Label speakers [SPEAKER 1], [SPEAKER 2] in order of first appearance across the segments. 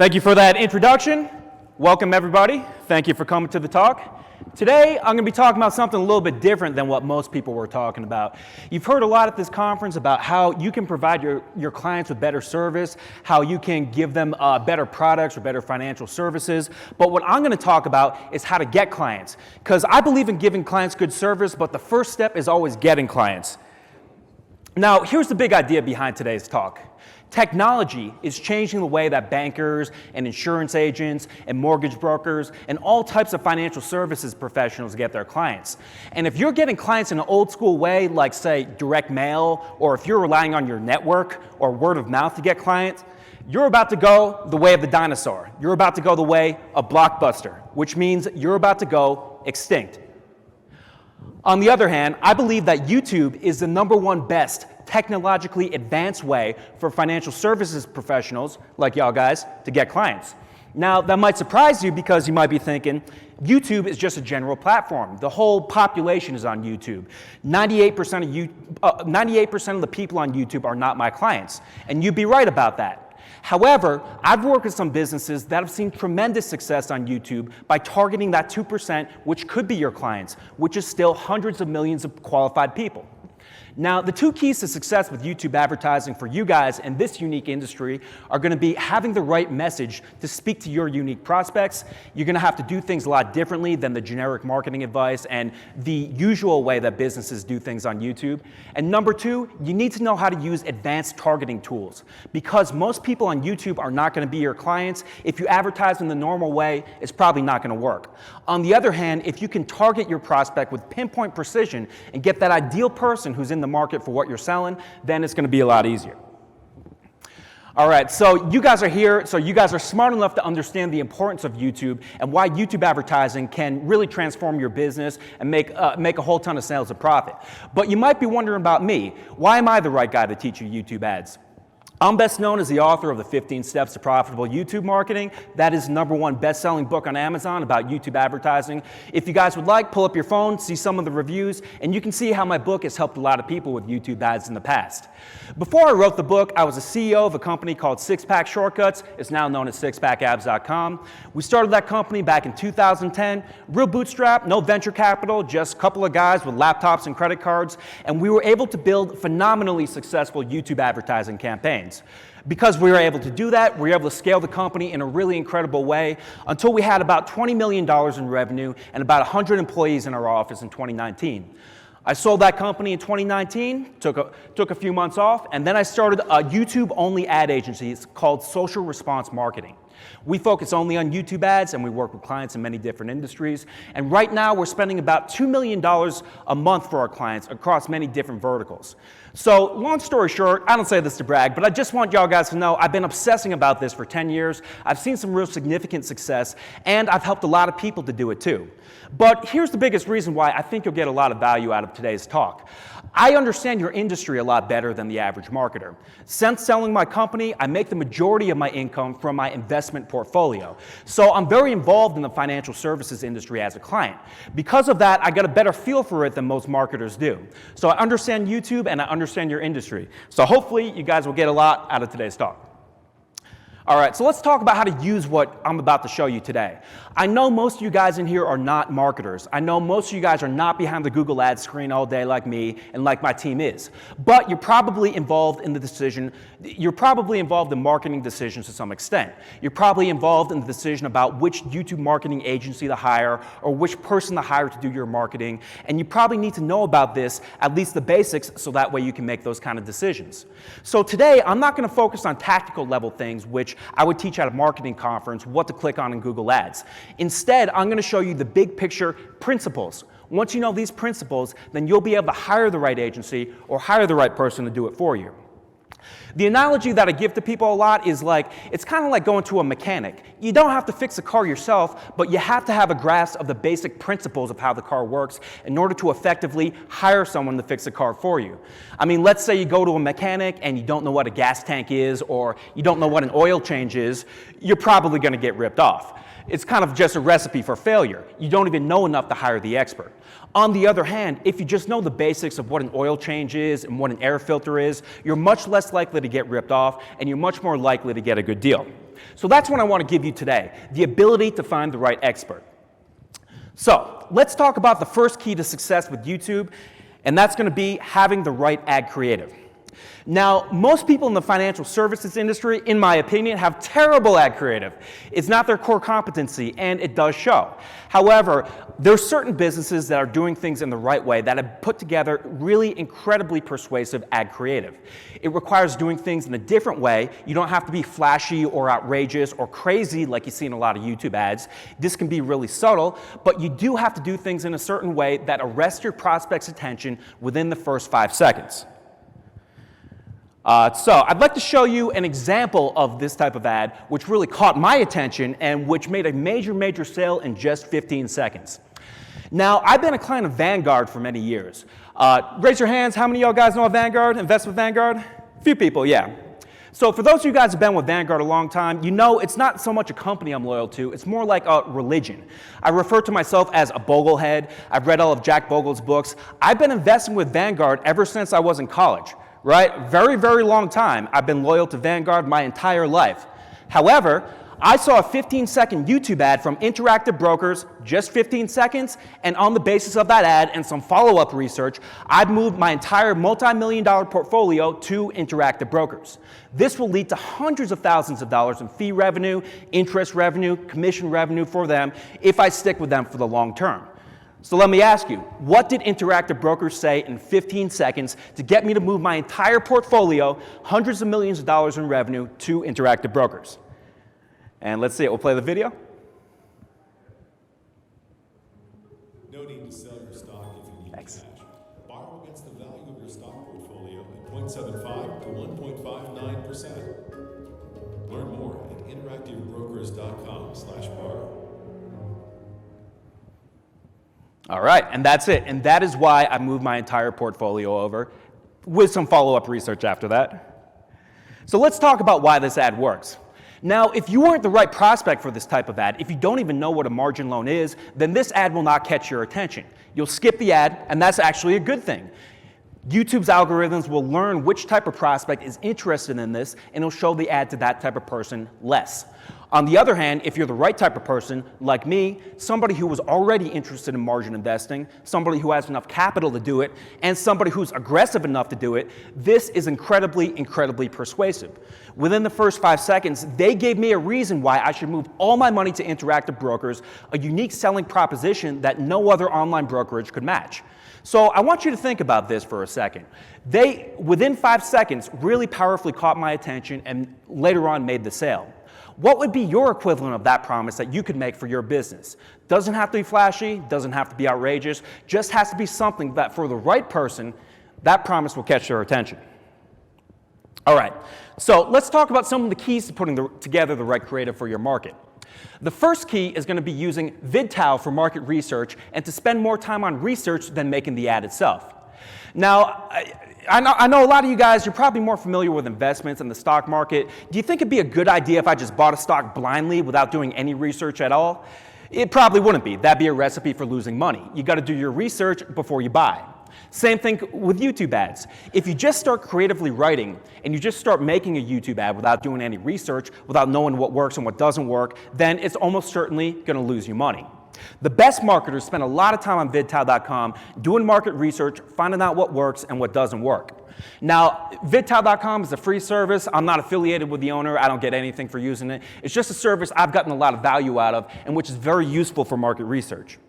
[SPEAKER 1] Thank you for that introduction. Welcome, everybody. Thank you for coming to the talk. Today, I'm going to be talking about something a little bit different than what most people were talking about. You've heard a lot at this conference about how you can provide your clients with better service, how you can give them better products or better financial services. But what I'm going to talk about is how to get clients. Because I believe in giving clients good service, but the first step is always getting clients. Now, here's the big idea behind today's talk. Technology is changing the way that bankers and insurance agents and mortgage brokers and all types of financial services professionals get their clients. And if you're getting clients in an old school way, like say direct mail, or if you're relying on your network or word of mouth to get clients, you're about to go the way of the dinosaur. You're about to go the way of Blockbuster, which means you're about to go extinct. On the other hand, I believe that YouTube is the #1 best technologically advanced way for financial services professionals like y'all guys to get clients. Now, that might surprise you because you might be thinking, YouTube is just a general platform. The whole population is on YouTube. 98% of the people on YouTube are not my clients, and you'd be right about that. However, I've worked with some businesses that have seen tremendous success on YouTube by targeting that 2%, which could be your clients, which is still hundreds of millions of qualified people. Now, the two keys to success with YouTube advertising for you guys in this unique industry are going to be having the right message to speak to your unique prospects. You're going to have to do things a lot differently than the generic marketing advice and the usual way that businesses do things on YouTube. And number two, you need to know how to use advanced targeting tools. Because most people on YouTube are not going to be your clients, if you advertise in the normal way, it's probably not going to work. On the other hand, if you can target your prospect with pinpoint precision and get that ideal person who's in the market for what you're selling, then it's going to be a lot easier. All right, so you guys are here, so you guys are smart enough to understand the importance of YouTube and why YouTube advertising can really transform your business and make a whole ton of sales and profit. But you might be wondering about me. Why am I the right guy to teach you YouTube ads? I'm best known as the author of the 15 Steps to Profitable YouTube Marketing. That is #1 best-selling book on Amazon about YouTube advertising. If you guys would like, pull up your phone, see some of the reviews, and you can see how my book has helped a lot of people with YouTube ads in the past. Before I wrote the book, I was a CEO of a company called Six Pack Shortcuts. It's now known as sixpackabs.com. We started that company back in 2010. Real bootstrap, no venture capital, just a couple of guys with laptops and credit cards, and we were able to build phenomenally successful YouTube advertising campaigns. Because we were able to do that, we were able to scale the company in a really incredible way until we had about $20 million in revenue and about 100 employees in our office in 2019. I sold that company in 2019, took a few months off, and then I started a YouTube-only ad agency. It's called Social Response Marketing. We focus only on YouTube ads, and we work with clients in many different industries. And right now, we're spending about $2 million a month for our clients across many different verticals. So, long story short, I don't say this to brag, but I just want y'all guys to know I've been obsessing about this for 10 years. I've seen some real significant success, and I've helped a lot of people to do it too. But here's the biggest reason why I think you'll get a lot of value out of today's talk. I understand your industry a lot better than the average marketer. Since selling my company, I make the majority of my income from my investment portfolio. So I'm very involved in the financial services industry as a client. Because of that, I got a better feel for it than most marketers do. So I understand YouTube and I understand your industry. So hopefully you guys will get a lot out of today's talk. All right, so let's talk about how to use what I'm about to show you today. I know most of you guys in here are not marketers. I know most of you guys are not behind the Google Ads screen all day like me and like my team is. But you're probably involved in the decision. You're probably involved in marketing decisions to some extent. You're probably involved in the decision about which YouTube marketing agency to hire or which person to hire to do your marketing. And you probably need to know about this, at least the basics, so that way you can make those kind of decisions. So today, I'm not going to focus on tactical level things, which I would teach at a marketing conference what to click on in Google Ads. Instead, I'm going to show you the big picture principles. Once you know these principles, then you'll be able to hire the right agency or hire the right person to do it for you. The analogy that I give to people a lot is it's kind of like going to a mechanic. You don't have to fix a car yourself, but you have to have a grasp of the basic principles of how the car works in order to effectively hire someone to fix a car for you. I mean, let's say you go to a mechanic and you don't know what a gas tank is or you don't know what an oil change is, you're probably going to get ripped off. It's kind of just a recipe for failure. You don't even know enough to hire the expert. On the other hand, if you just know the basics of what an oil change is and what an air filter is, you're much less likely to get ripped off and you're much more likely to get a good deal. So that's what I want to give you today, the ability to find the right expert. So let's talk about the first key to success with YouTube, and that's going to be having the right ad creative. Now, most people in the financial services industry, in my opinion, have terrible ad creative. It's not their core competency, and it does show. However, there are certain businesses that are doing things in the right way that have put together really incredibly persuasive ad creative. It requires doing things in a different way. You don't have to be flashy or outrageous or crazy like you see in a lot of YouTube ads. This can be really subtle, but you do have to do things in a certain way that arrests your prospect's attention within the first 5 seconds. So I'd like to show you an example of this type of ad which really caught my attention and which made a major sale in just 15 seconds. Now, I've been a client of Vanguard for many years. Raise your hands, how many of y'all guys know of Vanguard, invest with Vanguard? A few people, yeah. So for those of you guys who have been with Vanguard a long time, you know it's not so much a company I'm loyal to, it's more like a religion. I refer to myself as a Boglehead. I've read all of Jack Bogle's books. I've been investing with Vanguard ever since I was in college. Right? Very long time. I've been loyal to Vanguard my entire life. However, I saw a 15-second YouTube ad from Interactive Brokers, just 15 seconds, and on the basis of that ad and some follow-up research, I've moved my entire multi-million-dollar portfolio to Interactive Brokers. This will lead to hundreds of thousands of dollars in fee revenue, interest revenue, commission revenue for them if I stick with them for the long term. So let me ask you, what did Interactive Brokers say in 15 seconds to get me to move my entire portfolio, hundreds of millions of dollars in revenue, to Interactive Brokers? And let's see it. We'll play the video.
[SPEAKER 2] No need to sell your stock if you need
[SPEAKER 1] Thanks.
[SPEAKER 2] cash. Borrow against the value of your stock portfolio at 0.75 to 1.59%. Learn more at interactivebrokers.com/borrow.
[SPEAKER 1] All right, and that's it. And that is why I moved my entire portfolio over, with some follow-up research after that. So let's talk about why this ad works. Now, if you aren't the right prospect for this type of ad, if you don't even know what a margin loan is, then this ad will not catch your attention. You'll skip the ad, and that's actually a good thing. YouTube's algorithms will learn which type of prospect is interested in this, and it'll show the ad to that type of person less. On the other hand, if you're the right type of person, like me, somebody who was already interested in margin investing, somebody who has enough capital to do it, and somebody who's aggressive enough to do it, this is incredibly persuasive. Within the first 5 seconds, they gave me a reason why I should move all my money to Interactive Brokers, a unique selling proposition that no other online brokerage could match. So I want you to think about this for a second. They, within 5 seconds, really powerfully caught my attention and later on made the sale. What would be your equivalent of that promise that you could make for your business? Doesn't have to be flashy, doesn't have to be outrageous, just has to be something that for the right person, that promise will catch their attention. All right, so let's talk about some of the keys to putting together the right creative for your market. The first key is going to be using VidTao for market research and to spend more time on research than making the ad itself. Now, I know a lot of you guys, you're probably more familiar with investments in the stock market. Do you think it'd be a good idea if I just bought a stock blindly without doing any research at all? It probably wouldn't be. That'd be a recipe for losing money. You got to do your research before you buy. Same thing with YouTube ads. If you just start creatively writing and you just start making a YouTube ad without doing any research, without knowing what works and what doesn't work, then it's almost certainly going to lose you money. The best marketers spend a lot of time on VidTao.com doing market research, finding out what works and what doesn't work. Now, VidTao.com is a free service. I'm not affiliated with the owner. I don't get anything for using it. It's just a service I've gotten a lot of value out of and which is very useful for market research.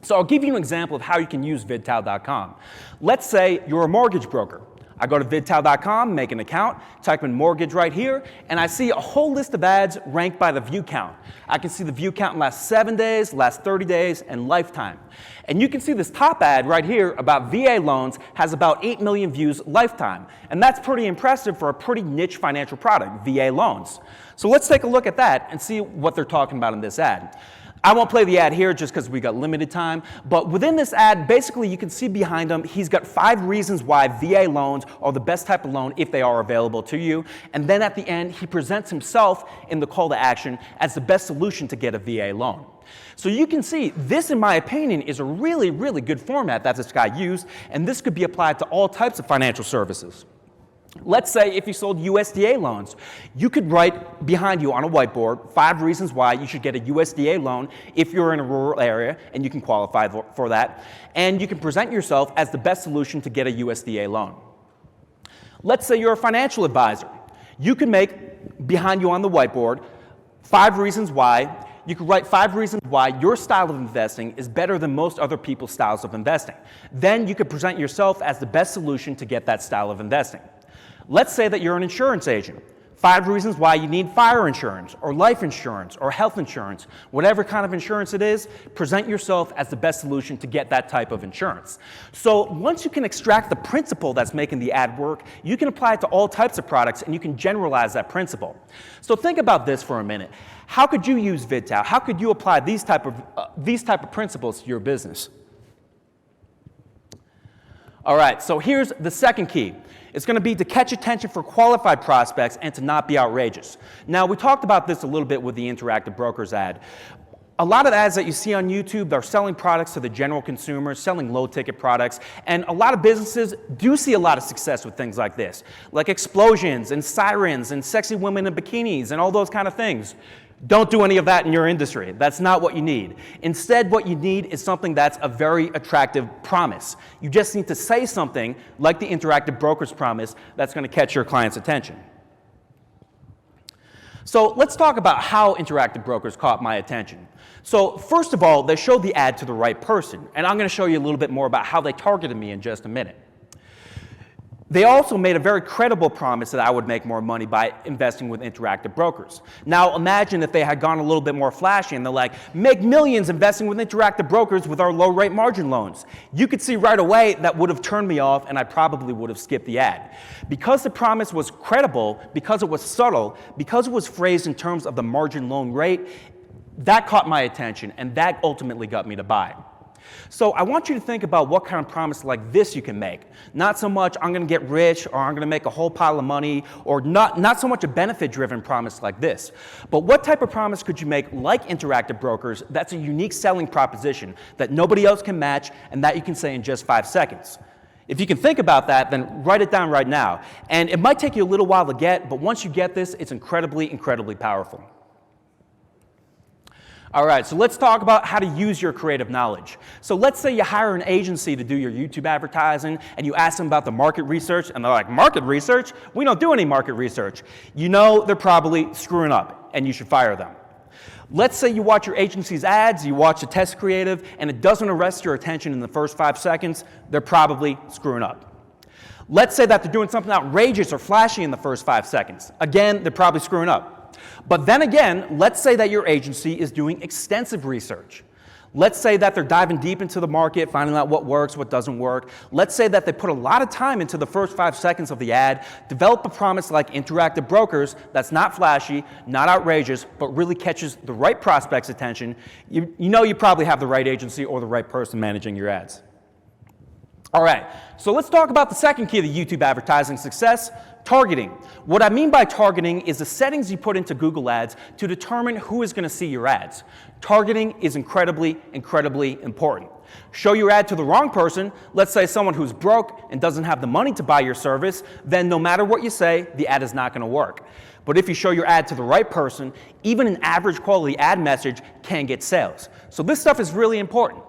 [SPEAKER 1] So I'll give you an example of how you can use VidTao.com. Let's say you're a mortgage broker. I go to VidTao.com, make an account, type in mortgage right here, and I see a whole list of ads ranked by the view count. I can see the view count in last 7 days, last 30 days, and lifetime. And you can see this top ad right here about VA loans has about 8 million views lifetime. And that's pretty impressive for a pretty niche financial product, VA loans. So let's take a look at that and see what they're talking about in this ad. I won't play the ad here just because we got limited time, but within this ad, basically you can see behind him, he's got 5 reasons why VA loans are the best type of loan if they are available to you. And then at the end, he presents himself in the call to action as the best solution to get a VA loan. So you can see, this in my opinion is a really good format that this guy used, and this could be applied to all types of financial services. Let's say if you sold USDA loans, you could write behind you on a whiteboard 5 reasons why you should get a USDA loan if you're in a rural area and you can qualify for that, and you can present yourself as the best solution to get a USDA loan. Let's say you're a financial advisor. You can make behind you on the whiteboard 5 reasons why. You could write 5 reasons why your style of investing is better than most other people's styles of investing. Then you could present yourself as the best solution to get that style of investing. Let's say that you're an insurance agent. 5 reasons why you need fire insurance or life insurance or health insurance, whatever kind of insurance it is, present yourself as the best solution to get that type of insurance. So once you can extract the principle that's making the ad work, you can apply it to all types of products and you can generalize that principle. So think about this for a minute. How could you use VidTao? How could you apply these type of principles to your business? All right, so here's the second key. It's going to be to catch attention for qualified prospects and to not be outrageous. Now, we talked about this a little bit with the Interactive Brokers ad. A lot of ads that you see on YouTube, they're selling products to the general consumer, selling low-ticket products, and a lot of businesses do see a lot of success with things like this, like explosions and sirens and sexy women in bikinis and all those kind of things. Don't do any of that in your industry. That's not what you need. Instead, what you need is something that's a very attractive promise. You just need to say something like the Interactive Brokers promise that's going to catch your client's attention. So let's talk about how Interactive Brokers caught my attention. So first of all, they showed the ad to the right person, and I'm going to show you a little bit more about how they targeted me in just a minute. They also made a very credible promise that I would make more money by investing with Interactive Brokers. Now imagine if they had gone a little bit more flashy and they're like, make millions investing with Interactive Brokers with our low rate margin loans. You could see right away that would have turned me off and I probably would have skipped the ad. Because the promise was credible, because it was subtle, because it was phrased in terms of the margin loan rate, that caught my attention and that ultimately got me to buy. So I want you to think about what kind of promise like this you can make. Not so much I'm going to get rich or I'm going to make a whole pile of money, or not so much a benefit-driven promise like this. But what type of promise could you make like Interactive Brokers that's a unique selling proposition that nobody else can match and that you can say in just 5 seconds? If you can think about that, then write it down right now. And it might take you a little while to get, but once you get this, it's incredibly, incredibly powerful. All right, so let's talk about how to use your creative knowledge. So let's say you hire an agency to do your YouTube advertising and you ask them about the market research and they're like, market research? We don't do any market research. You know they're probably screwing up and you should fire them. Let's say you watch your agency's ads, you watch the test creative, and it doesn't arrest your attention in the first 5 seconds, they're probably screwing up. Let's say that they're doing something outrageous or flashy in the first 5 seconds. Again, they're probably screwing up. But then again, let's say that your agency is doing extensive research. Let's say that they're diving deep into the market, finding out what works, what doesn't work. Let's say that they put a lot of time into the first 5 seconds of the ad, develop a promise like Interactive Brokers that's not flashy, not outrageous, but really catches the right prospect's attention. You know you probably have the right agency or the right person managing your ads. All right, so let's talk about the second key of the YouTube advertising success, targeting. What I mean by targeting is the settings you put into Google Ads to determine who is going to see your ads. Targeting is incredibly, incredibly important. Show your ad to the wrong person, let's say someone who's broke and doesn't have the money to buy your service, then no matter what you say, the ad is not going to work. But if you show your ad to the right person, even an average quality ad message can get sales. So this stuff is really important.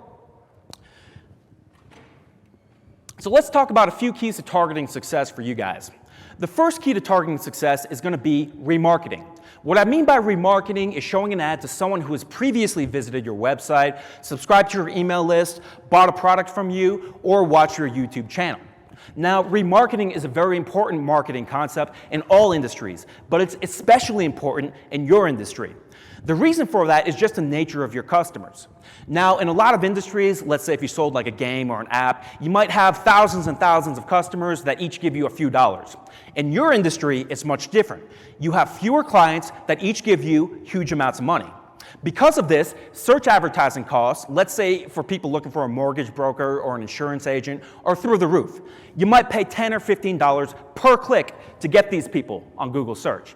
[SPEAKER 1] So let's talk about a few keys to targeting success for you guys. The first key to targeting success is going to be remarketing. What I mean by remarketing is showing an ad to someone who has previously visited your website, subscribed to your email list, bought a product from you, or watched your YouTube channel. Now, remarketing is a very important marketing concept in all industries, but it's especially important in your industry. The reason for that is just the nature of your customers. Now, in a lot of industries, let's say if you sold like a game or an app, you might have thousands and thousands of customers that each give you a few dollars. In your industry, it's much different. You have fewer clients that each give you huge amounts of money. Because of this, search advertising costs, let's say for people looking for a mortgage broker or an insurance agent, are through the roof. You might pay $10 or $15 per click to get these people on Google search.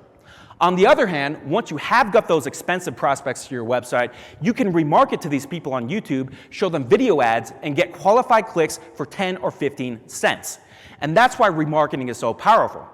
[SPEAKER 1] On the other hand, once you have got those expensive prospects to your website, you can remarket to these people on YouTube, show them video ads, and get qualified clicks for 10 or 15 cents. And that's why remarketing is so powerful.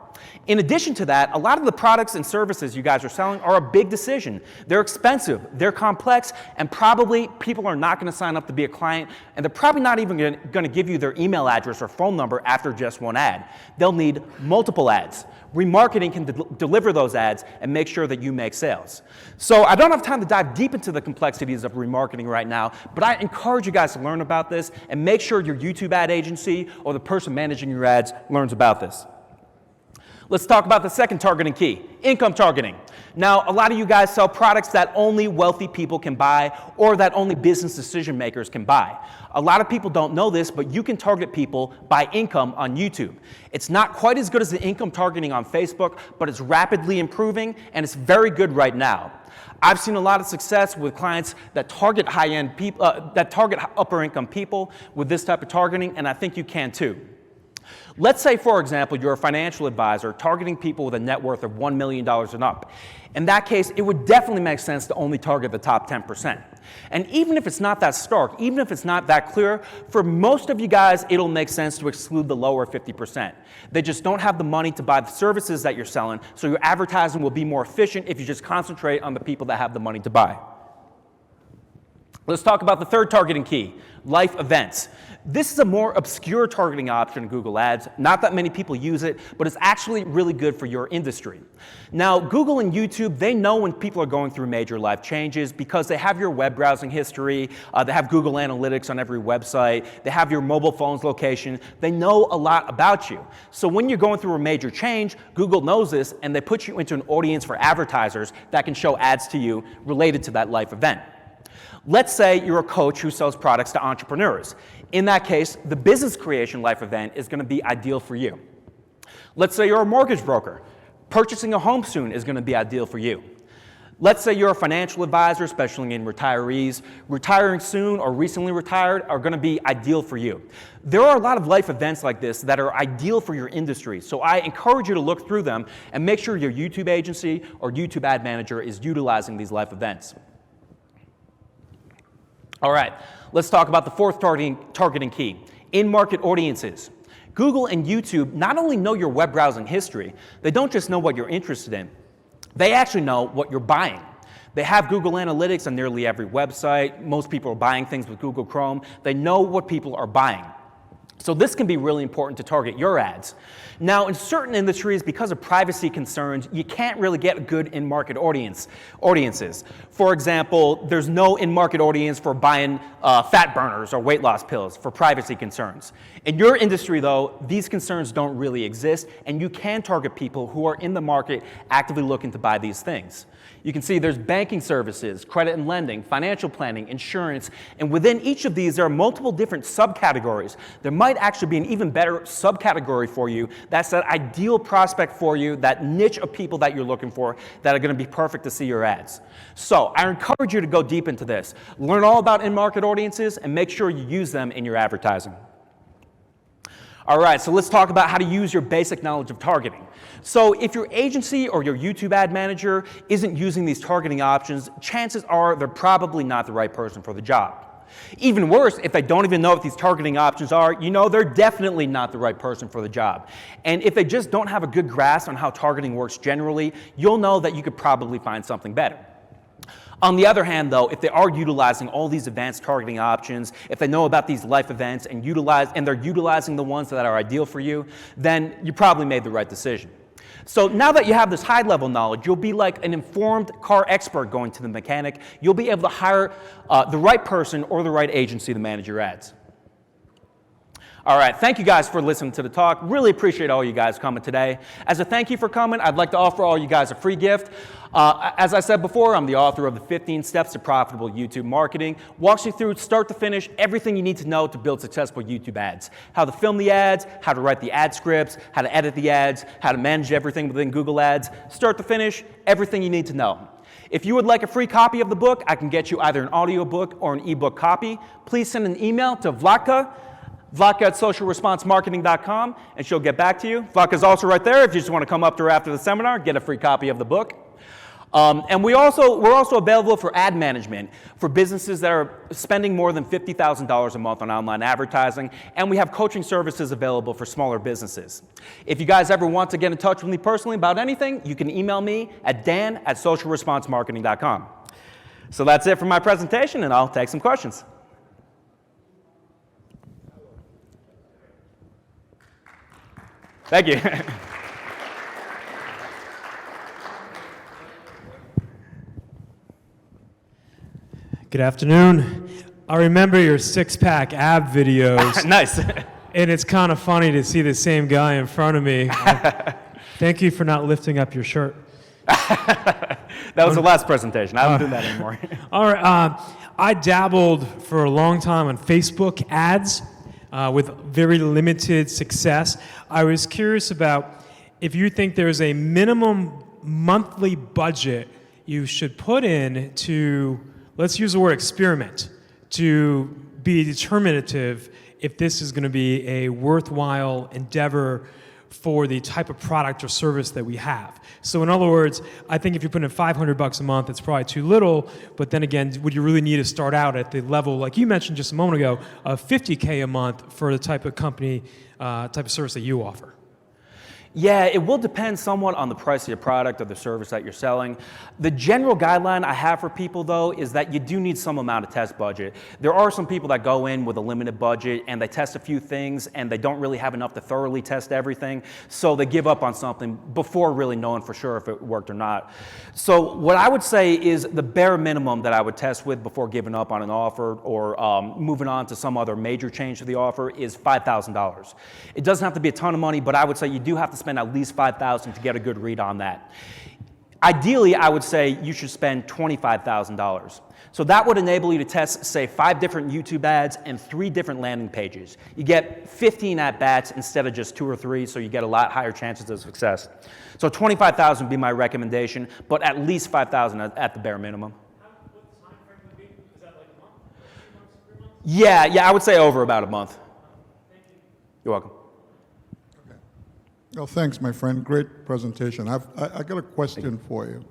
[SPEAKER 1] In addition to that, a lot of the products and services you guys are selling are a big decision. They're expensive, they're complex, and probably people are not going to sign up to be a client, and they're probably not even going to give you their email address or phone number after just one ad. They'll need multiple ads. Remarketing can deliver those ads and make sure that you make sales. So I don't have time to dive deep into the complexities of remarketing right now, but I encourage you guys to learn about this and make sure your YouTube ad agency or the person managing your ads learns about this. Let's talk about the second targeting key, income targeting. Now, a lot of you guys sell products that only wealthy people can buy or that only business decision makers can buy. A lot of people don't know this, but you can target people by income on YouTube. It's not quite as good as the income targeting on Facebook, but it's rapidly improving and it's very good right now. I've seen a lot of success with clients that target high-end people, that target upper income people with this type of targeting, and I think you can too. Let's say, for example, you're a financial advisor targeting people with a net worth of $1 million and up. In that case, it would definitely make sense to only target the top 10%. And even if it's not that stark, even if it's not that clear, for most of you guys, it'll make sense to exclude the lower 50%. They just don't have the money to buy the services that you're selling, so your advertising will be more efficient if you just concentrate on the people that have the money to buy. Let's talk about the third targeting key, life events. This is a more obscure targeting option in Google Ads. Not that many people use it, but it's actually really good for your industry. Now, Google and YouTube, they know when people are going through major life changes because they have your web browsing history, they have Google Analytics on every website, they have your mobile phone's location, they know a lot about you. So when you're going through a major change, Google knows this and they put you into an audience for advertisers that can show ads to you related to that life event. Let's say you're a coach who sells products to entrepreneurs. In that case, the business creation life event is going to be ideal for you. Let's say you're a mortgage broker. Purchasing a home soon is going to be ideal for you. Let's say you're a financial advisor, especially in retirees. Retiring soon or recently retired are going to be ideal for you. There are a lot of life events like this that are ideal for your industry, so I encourage you to look through them and make sure your YouTube agency or YouTube ad manager is utilizing these life events. All right, let's talk about the fourth targeting key, in-market audiences. Google and YouTube not only know your web browsing history, they don't just know what you're interested in, they actually know what you're buying. They have Google Analytics on nearly every website. Most people are buying things with Google Chrome. They know what people are buying. So this can be really important to target your ads. Now, in certain industries, because of privacy concerns, you can't really get good in-market audiences. For example, there's no in-market audience for buying fat burners or weight loss pills for privacy concerns. In your industry, though, these concerns don't really exist, and you can target people who are in the market actively looking to buy these things. You can see there's banking services, credit and lending, financial planning, insurance, and within each of these there are multiple different subcategories. There might actually be an even better subcategory for you that's that ideal prospect for you, that niche of people that you're looking for that are going to be perfect to see your ads. So I encourage you to go deep into this. Learn all about in-market audiences and make sure you use them in your advertising. All right, so let's talk about how to use your basic knowledge of targeting. So if your agency or your YouTube ad manager isn't using these targeting options, chances are they're probably not the right person for the job. Even worse, if they don't even know what these targeting options are, you know they're definitely not the right person for the job. And if they just don't have a good grasp on how targeting works generally, you'll know that you could probably find something better. On the other hand, though, if they are utilizing all these advanced targeting options, if they know about these life events and they're utilizing the ones that are ideal for you, then you probably made the right decision. So now that you have this high-level knowledge, you'll be like an informed car expert going to the mechanic. You'll be able to hire the right person or the right agency to manage your ads. All right, thank you guys for listening to the talk. Really appreciate all you guys coming today. As a thank you for coming, I'd like to offer all you guys a free gift. As I said before, I'm the author of the 15 Steps to Profitable YouTube Marketing. Walks you through start to finish everything you need to know to build successful YouTube ads. How to film the ads, how to write the ad scripts, how to edit the ads, how to manage everything within Google Ads. Start to finish, everything you need to know. If you would like a free copy of the book, I can get you either an audiobook or an ebook copy. Please send an email to Vladka@socialresponsemarketing.com, and she'll get back to you. Vladka's also right there if you just want to come up to her after the seminar, get a free copy of the book. And we're also available for ad management for businesses that are spending more than $50,000 a month on online advertising, and we have coaching services available for smaller businesses. If you guys ever want to get in touch with me personally about anything, you can email me at dan@socialresponsemarketing.com. So that's it for my presentation, and I'll take some questions. Thank you.
[SPEAKER 3] Good afternoon. I remember your six-pack ab videos.
[SPEAKER 1] Nice.
[SPEAKER 3] And it's kind of funny to see the same guy in front of me. Thank you for not lifting up your shirt.
[SPEAKER 1] That was the last presentation. I don't do that anymore.
[SPEAKER 3] All right. I dabbled for a long time on Facebook ads with very limited success. I was curious about if you think there's a minimum monthly budget you should put in to, let's use the word experiment, to be determinative if this is going to be a worthwhile endeavor for the type of product or service that we have. So in other words, I think if you put in $500 a month, it's probably too little, but then again, would you really need to start out at the level, like you mentioned just a moment ago, of $50K a month for the type of company, type of service that you offer?
[SPEAKER 1] Yeah, it will depend somewhat on the price of your product or the service that you're selling. The general guideline I have for people, though, is that you do need some amount of test budget. There are some people that go in with a limited budget and they test a few things and they don't really have enough to thoroughly test everything, so they give up on something before really knowing for sure if it worked or not. So what I would say is the bare minimum that I would test with before giving up on an offer or moving on to some other major change to the offer is $5,000. It doesn't have to be a ton of money, but I would say you do have to spend at least $5,000 to get a good read on that. Ideally, I would say you should spend $25,000. So that would enable you to test, say, 5 different YouTube ads and 3 different landing pages. You get 15 at-bats instead of just 2 or 3, so you get a lot higher chances of success. So $25,000 would be my recommendation, but at least $5,000 at the bare minimum.
[SPEAKER 3] What time frame would be? Is that like a month? 2 months, 3 months?
[SPEAKER 1] Yeah, I would say over about a month.
[SPEAKER 3] Thank you.
[SPEAKER 1] You're welcome.
[SPEAKER 4] Well, thanks, my friend. Great presentation. I got a question for you.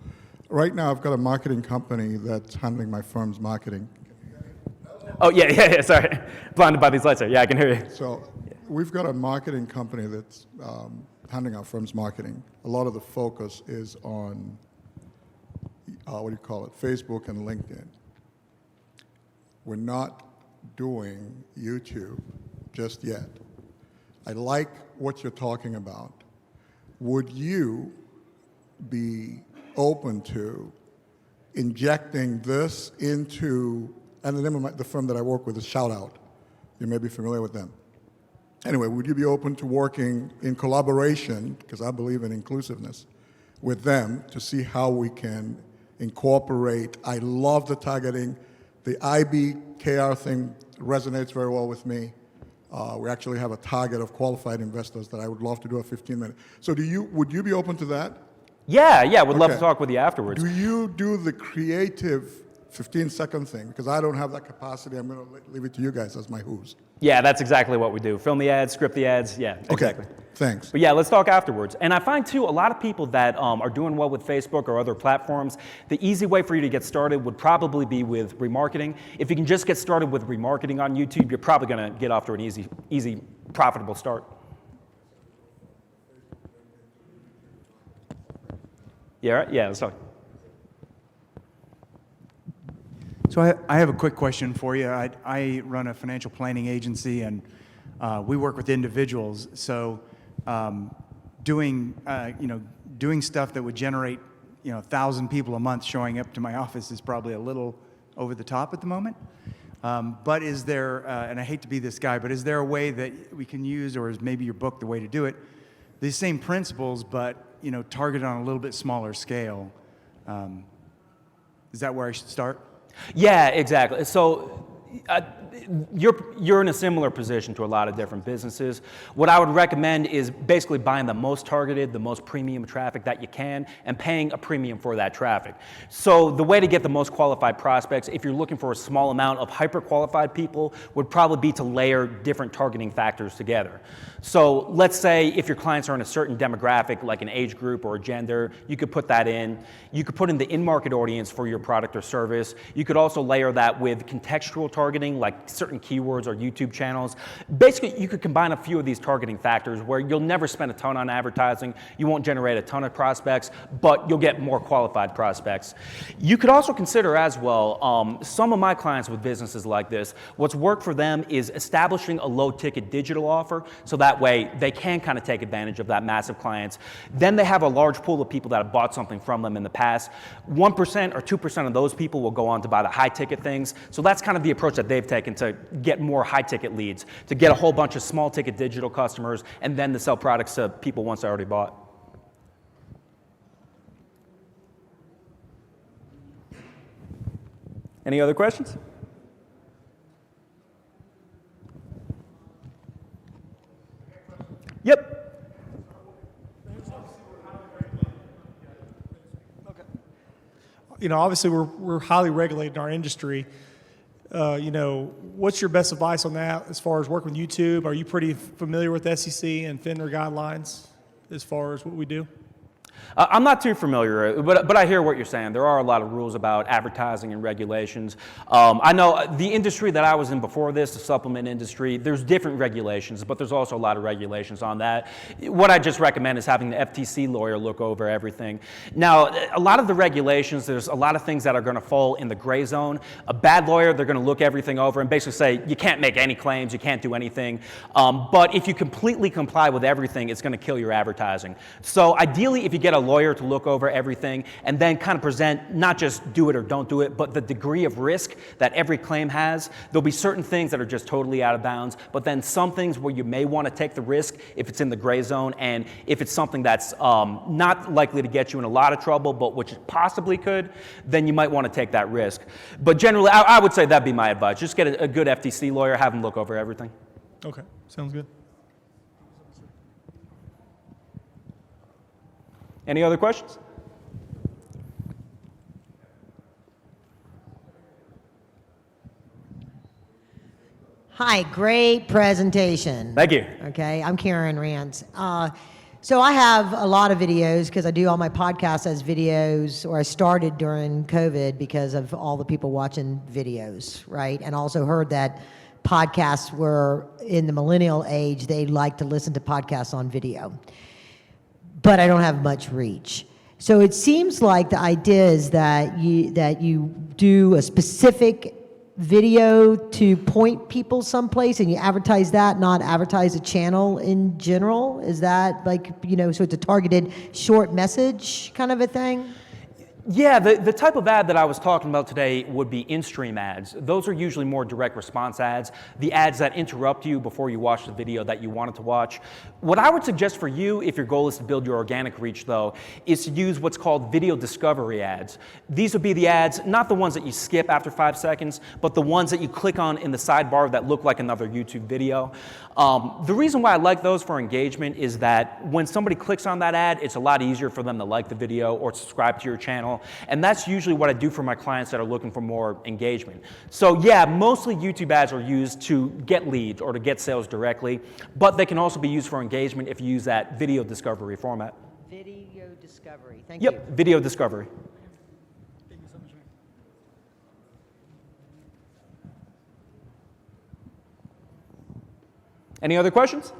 [SPEAKER 4] Right now, I've got a marketing company that's handling my firm's marketing.
[SPEAKER 1] Oh, yeah, sorry. Blinded by these lights here. Yeah, I can hear you.
[SPEAKER 4] So we've got a marketing company that's handling our firm's marketing. A lot of the focus is on, Facebook and LinkedIn. We're not doing YouTube just yet. I like what you're talking about. Would you be open to injecting this into, and the name of the firm that I work with is Shout Out. You may be familiar with them. Anyway, would you be open to working in collaboration, because I believe in inclusiveness, with them to see how we can incorporate, I love the targeting, the IBKR thing resonates very well with me. We actually have a target of qualified investors that I would love to do a 15-minute. So would you be open to that?
[SPEAKER 1] Yeah, would love to talk with you afterwards.
[SPEAKER 4] Do you do the creative 15-second thing? Because I don't have that capacity. I'm going to leave it to you guys as my who's.
[SPEAKER 1] Yeah, that's exactly what we do. Film the ads, script the ads, yeah, exactly.
[SPEAKER 4] Okay, thanks.
[SPEAKER 1] But yeah, let's talk afterwards. And I find too, a lot of people that are doing well with Facebook or other platforms, the easy way for you to get started would probably be with remarketing. If you can just get started with remarketing on YouTube, you're probably gonna get off to an easy, profitable start. Yeah, let's talk.
[SPEAKER 5] So I have a quick question for you. I run a financial planning agency, and we work with individuals. So doing stuff that would generate 1,000 people a month showing up to my office is probably a little over the top at the moment. But is there, and I hate to be this guy, but is there a way that we can use, or is maybe your book the way to do it, these same principles, but targeted on a little bit smaller scale? Is that where I should start?
[SPEAKER 1] Yeah, exactly. So you're in a similar position to a lot of different businesses. What I would recommend is basically buying the most targeted, the most premium traffic that you can, and paying a premium for that traffic. So the way to get the most qualified prospects, if you're looking for a small amount of hyper-qualified people, would probably be to layer different targeting factors together. So let's say if your clients are in a certain demographic, like an age group or a gender, you could put that in. You could put in the in-market audience for your product or service. You could also layer that with contextual targeting, like certain keywords or YouTube channels. Basically, you could combine a few of these targeting factors where you'll never spend a ton on advertising, you won't generate a ton of prospects, but you'll get more qualified prospects. You could also consider as well, some of my clients with businesses like this, what's worked for them is establishing a low-ticket digital offer, so that way they can kind of take advantage of that massive clients. Then they have a large pool of people that have bought something from them in the past. 1% or 2% of those people will go on to buy the high-ticket things, so that's kind of the approach that they've taken to get more high-ticket leads, to get a whole bunch of small-ticket digital customers, and then to sell products to people once they already bought. Any other questions? Yep.
[SPEAKER 6] Obviously we're highly regulated in our industry. What's your best advice on that as far as working with YouTube? Are you pretty familiar with SEC and FINRA guidelines as far as what we do?
[SPEAKER 1] I'm not too familiar, but I hear what you're saying. There are a lot of rules about advertising and regulations. I know the industry that I was in before this, the supplement industry, there's different regulations, but there's also a lot of regulations on that. What I just recommend is having the FTC lawyer look over everything. Now, a lot of the regulations, there's a lot of things that are going to fall in the gray zone. A bad lawyer, they're going to look everything over and basically say, you can't make any claims, you can't do anything. But if you completely comply with everything, it's going to kill your advertising. So ideally, if you get a lawyer to look over everything and then kind of present not just do it or don't do it, but the degree of risk that every claim has. There'll be certain things that are just totally out of bounds, but then some things where you may want to take the risk if it's in the gray zone, and if it's something that's not likely to get you in a lot of trouble, but which possibly could, then you might want to take that risk. But generally, I would say that'd be my advice. Just get a good FTC lawyer, have them look over everything.
[SPEAKER 6] Okay, sounds good.
[SPEAKER 1] Any other questions?
[SPEAKER 7] Hi, great presentation.
[SPEAKER 1] Thank you.
[SPEAKER 7] Okay, I'm Karen Rance. So I have a lot of videos because I do all my podcasts as videos, or I started during COVID because of all the people watching videos, right? And also heard that podcasts were, in the millennial age, they like to listen to podcasts on video. But I don't have much reach. So it seems like the idea is that you do a specific video to point people someplace and you advertise that, not advertise a channel in general. Is that like, so it's a targeted short message kind of a thing?
[SPEAKER 1] Yeah, the type of ad that I was talking about today would be in-stream ads. Those are usually more direct response ads, the ads that interrupt you before you watch the video that you wanted to watch. What I would suggest for you, if your goal is to build your organic reach though, is to use what's called video discovery ads. These would be the ads, not the ones that you skip after 5 seconds, but the ones that you click on in the sidebar that look like another YouTube video. The reason why I like those for engagement is that when somebody clicks on that ad, it's a lot easier for them to like the video or subscribe to your channel. And that's usually what I do for my clients that are looking for more engagement. So yeah, mostly YouTube ads are used to get leads or to get sales directly, but they can also be used for engagement if you use that video discovery format.
[SPEAKER 7] Video discovery, thank you.
[SPEAKER 1] Yep, video discovery. Any other questions?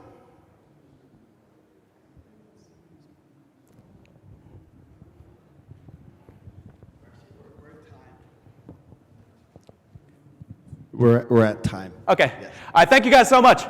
[SPEAKER 8] We're at time.
[SPEAKER 1] Okay. All right, thank you guys so much.